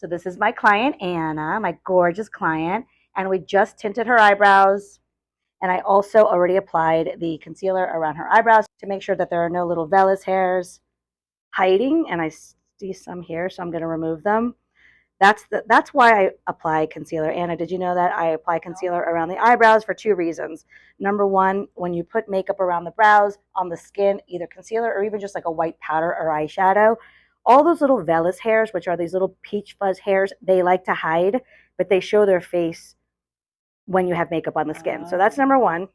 So this is my client, Anna, my gorgeous client, and we just tinted her eyebrows. And I also already applied the concealer around her eyebrows to make sure that there are no little vellus hairs hiding. And I see some here, so I'm going to remove them. That's why I apply concealer. Anna, did you know that I apply concealer around the eyebrows for two reasons? Number one, when you put makeup around the brows, on the skin, either concealer or even just like a white powder or eyeshadow, all those little vellus hairs, which are these little peach fuzz hairs, they like to hide, but they show their face when you have makeup on the skin. So that's number one.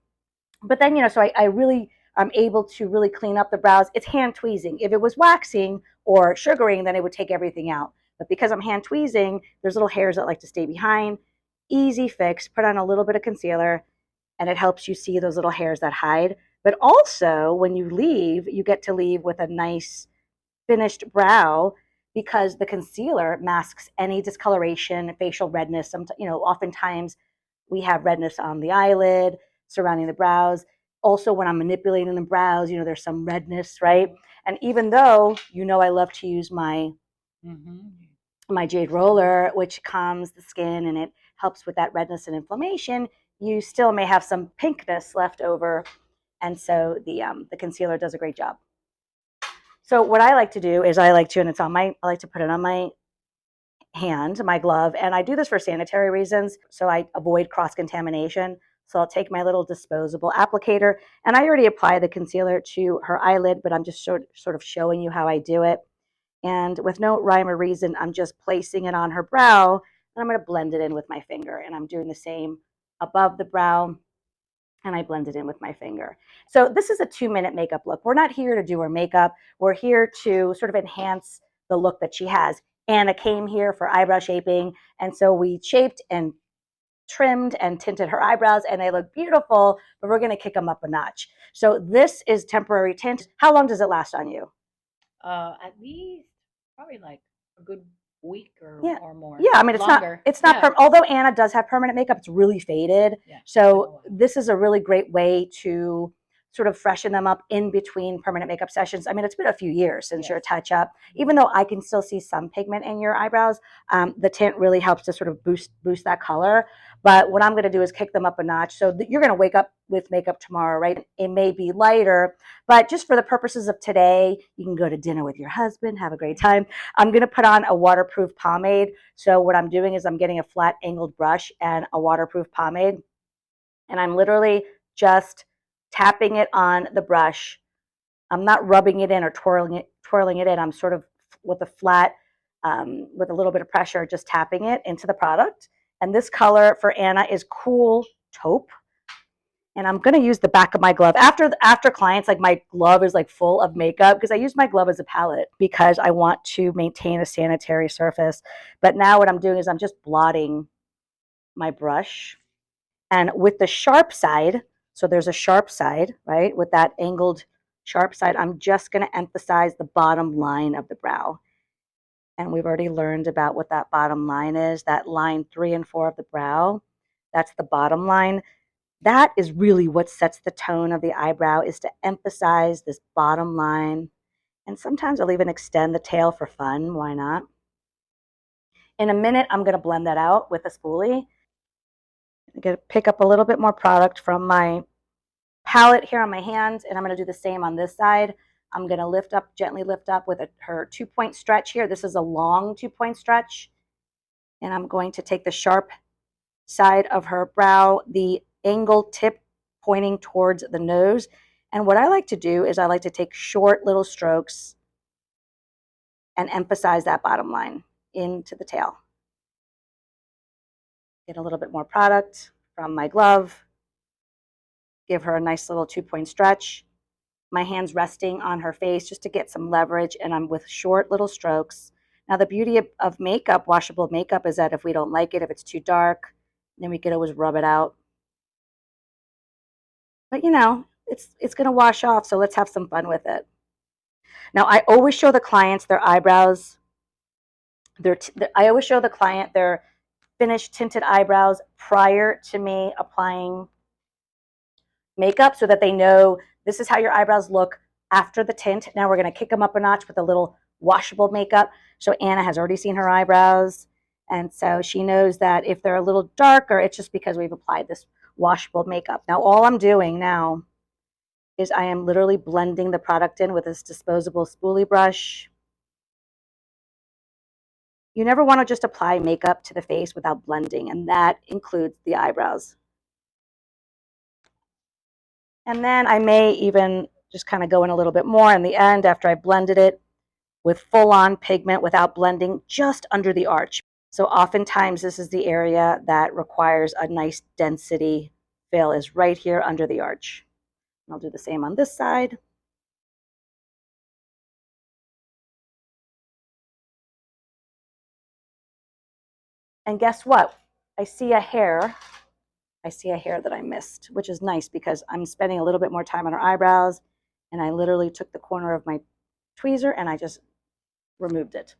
But then, so I really I'm able to really clean up the brows. It's hand tweezing. If it was waxing or sugaring, then it would take everything out. But because I'm hand tweezing, there's little hairs that like to stay behind. Easy fix. Put on a little bit of concealer, and it helps you see those little hairs that hide. But also, when you leave, you get to leave with a nice finished brow because the concealer masks any discoloration, facial redness. Oftentimes we have redness on the eyelid, surrounding the brows. Also, when I'm manipulating the brows, there's some redness, right? And even though, I love to use my my jade roller, which calms the skin and it helps with that redness and inflammation, you still may have some pinkness left over. And so the concealer does a great job. So what I like to do is I like to put it on my hand, my glove, and I do this for sanitary reasons, so I avoid cross-contamination. So I'll take my little disposable applicator, and I already apply the concealer to her eyelid, but I'm just sort of showing you how I do it. And with no rhyme or reason, I'm just placing it on her brow, and I'm going to blend it in with my finger, and I'm doing the same above the brow, and I blend it in with my finger. So this is a 2-minute makeup look. We're not here to do her makeup. We're here to sort of enhance the look that she has. Anna came here for eyebrow shaping, and so we shaped and trimmed and tinted her eyebrows, and they look beautiful, but we're going to kick them up a notch. So this is temporary tint. How long does it last on you? At least probably like a good week or more. Yeah, I mean, it's not although Anna does have permanent makeup, it's really faded. Yeah, so this is a really great way to sort of freshen them up in between permanent makeup sessions. I mean, it's been a few years since your touch up. Even though I can still see some pigment in your eyebrows, the tint really helps to sort of boost that color. But what I'm going to do is kick them up a notch. So you're going to wake up with makeup tomorrow, right? It may be lighter, but just for the purposes of today, you can go to dinner with your husband, have a great time. I'm going to put on a waterproof pomade. So what I'm doing is I'm getting a flat angled brush and a waterproof pomade, and I'm literally just tapping it on the brush. I'm not rubbing it in or twirling it in. I'm sort of with a flat, with a little bit of pressure, just tapping it into the product. And this color for Anna is Cool Taupe. And I'm going to use the back of my glove. After clients, like my glove is like full of makeup because I use my glove as a palette because I want to maintain a sanitary surface. But now what I'm doing is I'm just blotting my brush. And with the sharp side, so there's a sharp side, right? With that angled sharp side, I'm just going to emphasize the bottom line of the brow. And we've already learned about what that bottom line is. That line 3 and 4 of the brow, that's the bottom line. That is really what sets the tone of the eyebrow, is to emphasize this bottom line. And sometimes I'll even extend the tail for fun. Why not? In a minute, I'm going to blend that out with a spoolie. I'm going to pick up a little bit more product from my palette here on my hands, and I'm going to do the same on this side. I'm going to gently lift up with her 2-point stretch here. This is a long 2-point stretch. And I'm going to take the sharp side of her brow, the angle tip pointing towards the nose. And what I like to do is I like to take short little strokes and emphasize that bottom line into the tail. Get a little bit more product from my glove. Give her a nice little 2-point stretch. My hand's resting on her face just to get some leverage, and I'm with short little strokes. Now, the beauty of makeup, washable makeup, is that if we don't like it, if it's too dark, then we could always rub it out. But it's going to wash off, so let's have some fun with it. Now, I always show the clients their eyebrows. I always show the client their finished tinted eyebrows prior to me applying makeup so that they know this is how your eyebrows look after the tint. Now we're going to kick them up a notch with a little washable makeup. So Anna has already seen her eyebrows. And so she knows that if they're a little darker, it's just because we've applied this washable makeup. Now, all I'm doing now is I am literally blending the product in with this disposable spoolie brush. You never want to just apply makeup to the face without blending, and that includes the eyebrows. And then I may even just kind of go in a little bit more in the end after I blended it with full-on pigment without blending, just under the arch. So oftentimes this is the area that requires a nice density fill, is right here under the arch. I'll do the same on this side. And guess what? I see a hair that I missed, which is nice because I'm spending a little bit more time on her eyebrows, and I literally took the corner of my tweezer and I just removed it.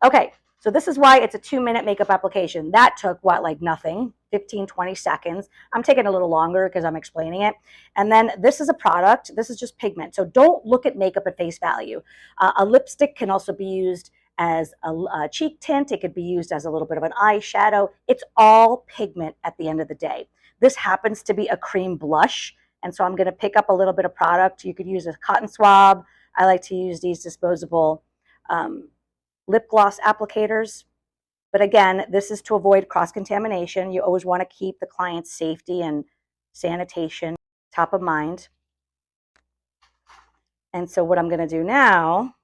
Okay, so this is why it's a 2-minute makeup application. That took what, like nothing, 15, 20 seconds. I'm taking a little longer because I'm explaining it. And then this is a product. This is just pigment. So don't look at makeup at face value. A lipstick can also be used as a cheek tint. It could be used as a little bit of an eyeshadow. It's all pigment at the end of the day. This happens to be a cream blush. And so I'm going to pick up a little bit of product. You could use a cotton swab. I like to use these disposable lip gloss applicators. But again, this is to avoid cross-contamination. You always want to keep the client's safety and sanitation top of mind. And so what I'm going to do now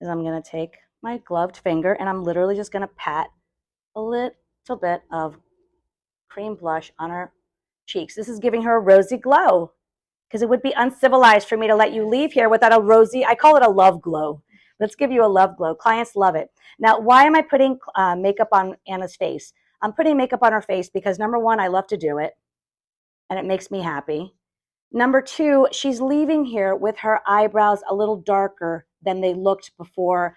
is I'm going to take my gloved finger and I'm literally just going to pat a little bit of cream blush on her cheeks. This is giving her a rosy glow, because it would be uncivilized for me to let you leave here without a rosy, I call it a love glow. Let's give you a love glow. Clients love it. Now, why am I putting makeup on Anna's face? I'm putting makeup on her face because, number one, I love to do it, and it makes me happy. Number two, she's leaving here with her eyebrows a little darker than they looked before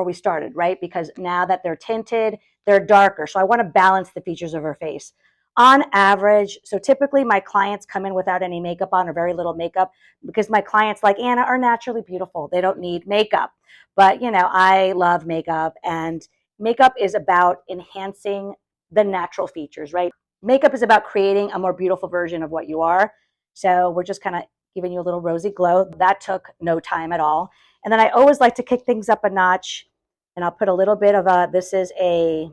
we started, right? Because now that they're tinted, they're darker. So I want to balance the features of her face. On average, so typically my clients come in without any makeup on or very little makeup, because my clients like Anna are naturally beautiful. They don't need makeup. But, you know, I love makeup, and makeup is about enhancing the natural features, right? Makeup is about creating a more beautiful version of what you are. So we're just kind of giving you a little rosy glow. That took no time at all. And then I always like to kick things up a notch, and I'll put a little bit of this is a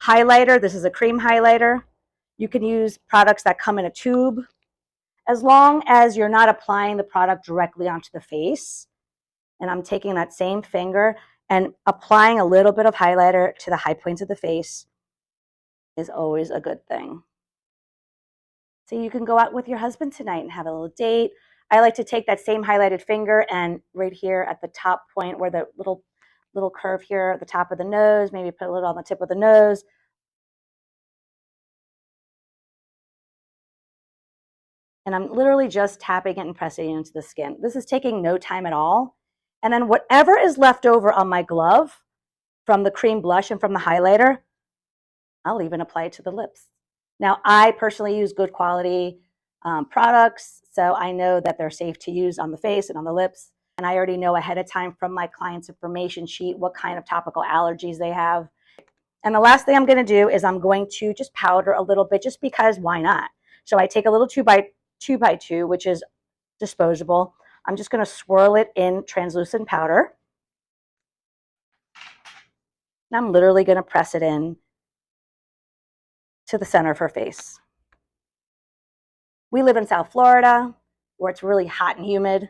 highlighter. This is a cream highlighter. You can use products that come in a tube, as long as you're not applying the product directly onto the face. And I'm taking that same finger and applying a little bit of highlighter to the high points of the face is always a good thing. So you can go out with your husband tonight and have a little date. I like to take that same highlighted finger and right here at the top point where the little curve here at the top of the nose, maybe put a little on the tip of the nose. And I'm literally just tapping it and pressing it into the skin. This is taking no time at all. And then whatever is left over on my glove from the cream blush and from the highlighter, I'll even apply it to the lips. Now, I personally use good quality products, so I know that they're safe to use on the face and on the lips. And I already know ahead of time from my client's information sheet what kind of topical allergies they have. And the last thing I'm going to do is I'm going to just powder a little bit, just because why not? So I take a little 2x2, which is disposable. I'm just going to swirl it in translucent powder. And I'm literally going to press it in to the center of her face. We live in South Florida, where it's really hot and humid.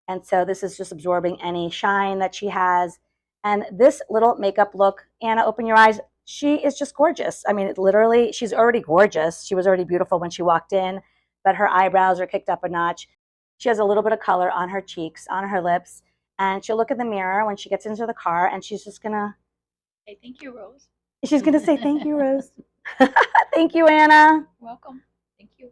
And so this is just absorbing any shine that she has. And this little makeup look, Anna, open your eyes. She is just gorgeous. I mean, literally, she's already gorgeous. She was already beautiful when she walked in, but her eyebrows are kicked up a notch. She has a little bit of color on her cheeks, on her lips. And she'll look in the mirror when she gets into the car, and she's just going to say, thank you, Rose. She's going to say, thank you, Rose. Thank you, Anna. Welcome. Thank you.